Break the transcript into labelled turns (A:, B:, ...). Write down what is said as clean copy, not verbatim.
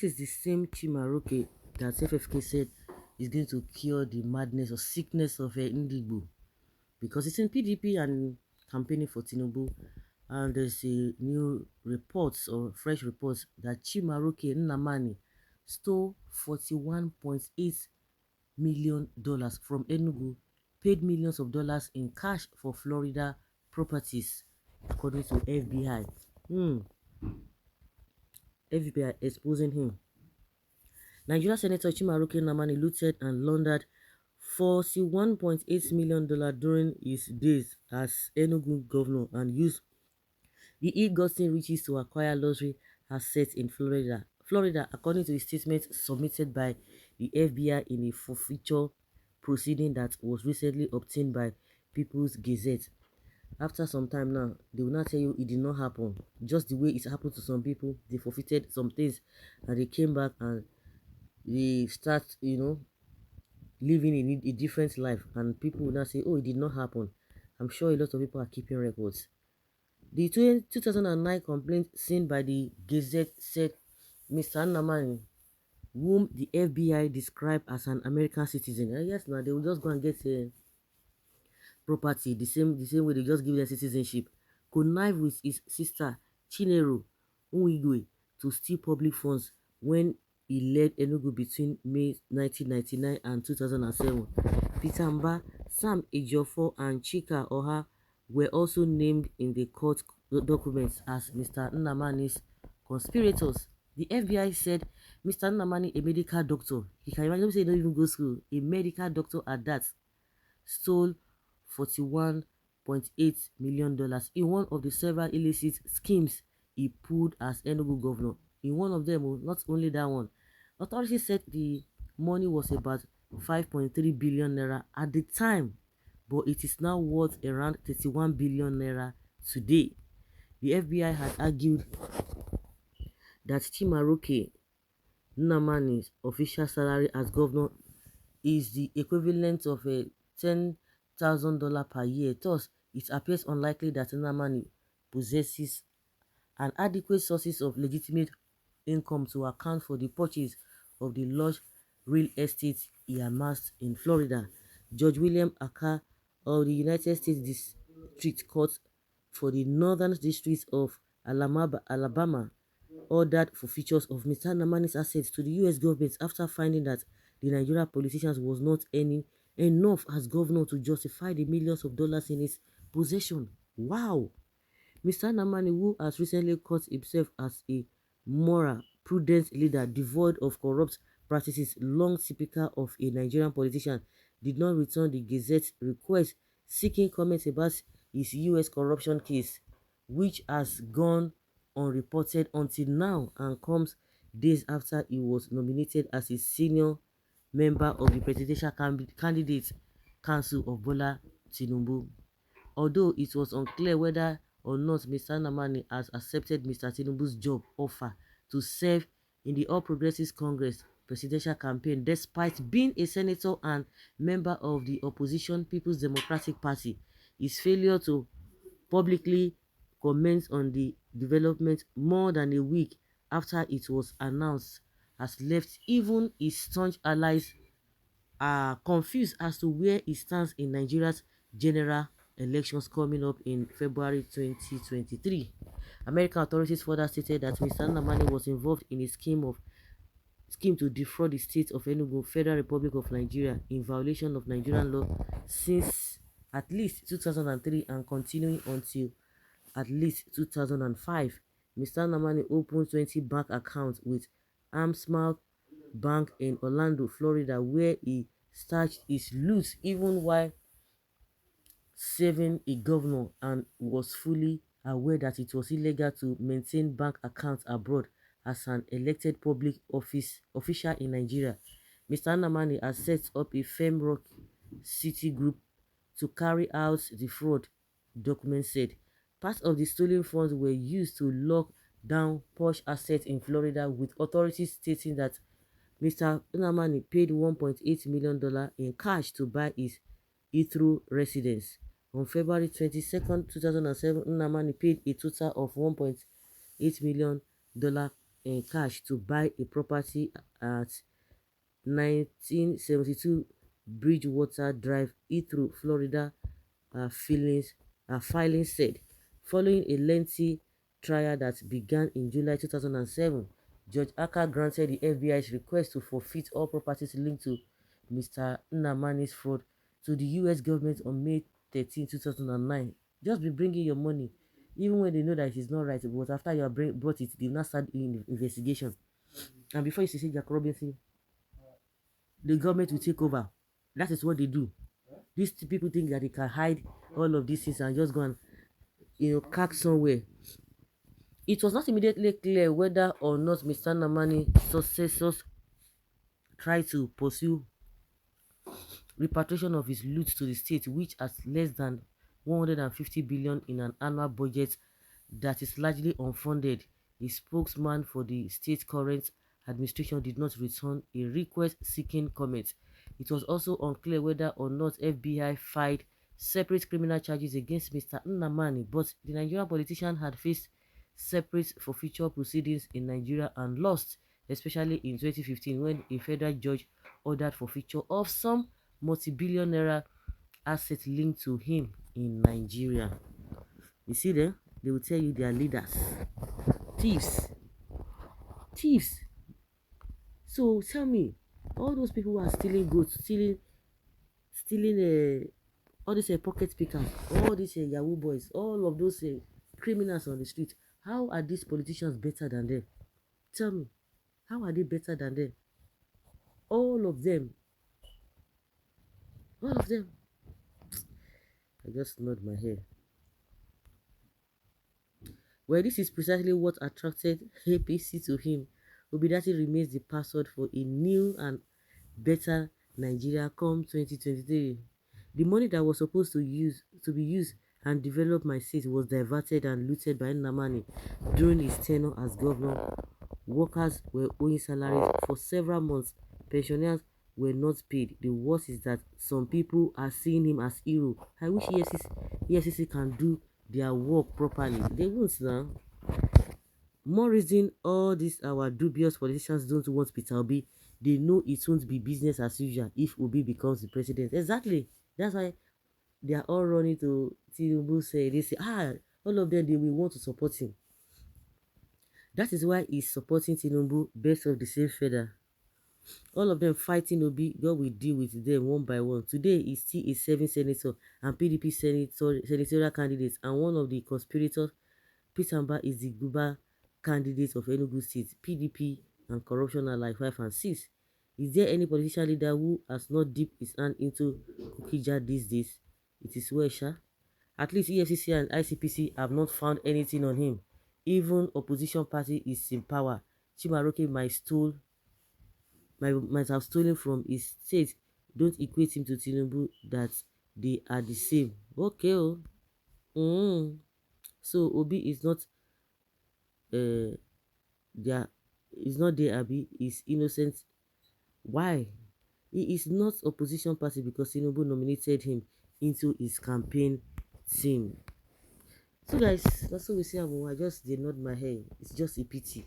A: this is the same Chimaroke that FFK said is going to cure the madness or sickness of Indigo, because it's in PDP and campaigning for Tinubu. And there's a new reports or fresh reports that Chimaroke Nnamani stole $41.8 million from Enugu, paid millions of dollars in cash for Florida properties, according to FBI. FBI exposing him. Nigeria Senator Chimaroke Nnamani looted and laundered $41.8 million during his days as Enugu governor and used the ill-gotten riches to acquire luxury assets in Florida. According to a statement submitted by the FBI in a forfeiture proceeding that was recently obtained by People's Gazette. After some time now, they will not tell you it did not happen. Just the way it happened to some people, they forfeited some things and they came back and they start, living in a different life. And people will now say, oh, it did not happen. I'm sure a lot of people are keeping records. The 2009 complaint seen by the Gazette said Mr. Nnamani, whom the FBI described as an American citizen, yes, now they will just go and get a property the same way they just give them citizenship, connived with his sister Chinero Nwigwe to steal public funds when he led Enugu between May 1999 and 2007. Peter Mba, Sam Ejiofor, and Chika Oha were also named in the court documents as Mr. Nnamani's conspirators. The FBI said Mr. Nnamani, a medical doctor, he can imagine say he don't even go to school, a medical doctor at that, stole $41.8 million in one of the several illicit schemes he pulled as Enugu governor. In one of them, not only that one, authorities said the money was about 5.3 billion naira at the time, but it is now worth around 31 billion naira today. The FBI had argued that Chimaroke Nnamani's official salary as governor is the equivalent of a $10,000 per year. Thus, it appears unlikely that Nnamani possesses an adequate sources of legitimate income to account for the purchase of the large real estate he amassed in Florida. Judge William Aka of the United States District Court for the Northern District of Alabama ordered forfeitures of Mr. Nnamani's assets to the U.S. government after finding that the Nigerian politicians was not earning enough as governor to justify the millions of dollars in his possession. Wow! Mr. Nnamani, who has recently caught himself as a moral, prudent leader devoid of corrupt practices long typical of a Nigerian politician, did not return the Gazette's request seeking comments about his U.S. corruption case, which has gone unreported until now and comes days after he was nominated as a senior member of the presidential candidate council of Bola Tinubu. Although it was unclear whether or not Mr. Nnamani has accepted Mr. Tinubu's job offer to serve in the All Progressives Congress presidential campaign despite being a senator and member of the opposition People's Democratic Party, his failure to publicly comment on the development more than a week after it was announced has left even his staunch allies are confused as to where he stands in Nigeria's general elections coming up in February 2023. American authorities further stated that Mr. Nnamani was involved in a scheme to defraud the state of Enugu, Federal Republic of Nigeria, in violation of Nigerian law since at least 2003 and continuing until at least 2005. Mr. Nnamani opened 20 bank accounts with Amsmouth Bank in Orlando, Florida, where he stashed his loot even while serving a governor and was fully aware that it was illegal to maintain bank accounts abroad as an elected public office official in Nigeria. Mr. Nnamani has set up a firm Rock City group to carry out the fraud, documents said. Part of the stolen funds were used to lock down posh assets in Florida, with authorities stating that Mr. Nnamani paid $1.8 million in cash to buy his Heathrow residence. On February 22nd, 2007, Nnamani paid a total of $1.8 million cash to buy a property at 1972 Bridgewater Drive, Heathrow, Florida, filing said. Following a lengthy trial that began in July 2007, Judge Aka granted the FBI's request to forfeit all properties linked to Mr. Nnamani's fraud to the US government on May 13, 2009. Just be bringing your money, even when they know that it is not right. But after you have brought it, they will not start in investigation. And before you say Jack Robinson, the government will take over. That is what they do. These people think that they can hide all of these things and just go and, cack somewhere. It was not immediately clear whether or not Mr. Nnamani's successors tried to pursue repatriation of his loot to the state, which has less than 150 billion in an annual budget that is largely unfunded. A spokesman for the state's current administration did not return a request seeking comment. It was also unclear whether or not FBI filed separate criminal charges against Mr. Nnamani, but the Nigerian politician had faced separate forfeiture proceedings in Nigeria and lost, especially in 2015 when a federal judge ordered forfeiture of some multi-billion naira assets linked to him in Nigeria. You see them? They will tell you they are leaders. Thieves. Thieves. So tell me, all those people who are stealing goods, stealing all these pocket pickers, all these Yahoo boys, all of those criminals on the street, how are these politicians better than them? Tell me, how are they better than them? All of them. All of them. I just nod my head. Well, this is precisely what attracted APC to him. Obidati remains the password for a new and better Nigeria come 2023. The money that was supposed to be used and develop my state was diverted and looted by Nnamani during his tenure as governor. Workers were owing salaries for several months. Pensioners were not paid. The worst is that some people are seeing him as hero. I wish EFCC can do their work properly. They won't now. More reason all these our dubious politicians don't want Peter Obi. They know it won't be business as usual if Obi becomes the president. Exactly. That's why they are all running to Tinubu'S. They say, all of them, they will want to support him. That is why he's supporting Tinubu, best of the same feather. All of them fighting Obi. God will deal with them one by one. Today, he's still a serving senator and PDP senatorial candidate, and one of the conspirators, Peter Mba, is the Guba candidate of Enugu State, PDP and corruption are like 5 and 6. Is there any politician leader who has not dipped his hand into cookie jar these days? It is well, sha. At least EFCC and ICPC have not found anything on him. Even opposition party is in power. Chimaroke might have stolen from his state. Don't equate him to Tinubu that they are the same. Okay, oh. So Obi is not there, is not there, Abi is innocent. Why? He is not opposition party because Tinubu nominated him into his campaign team. So guys, that's what we say. I just did nod my head. It's just a pity.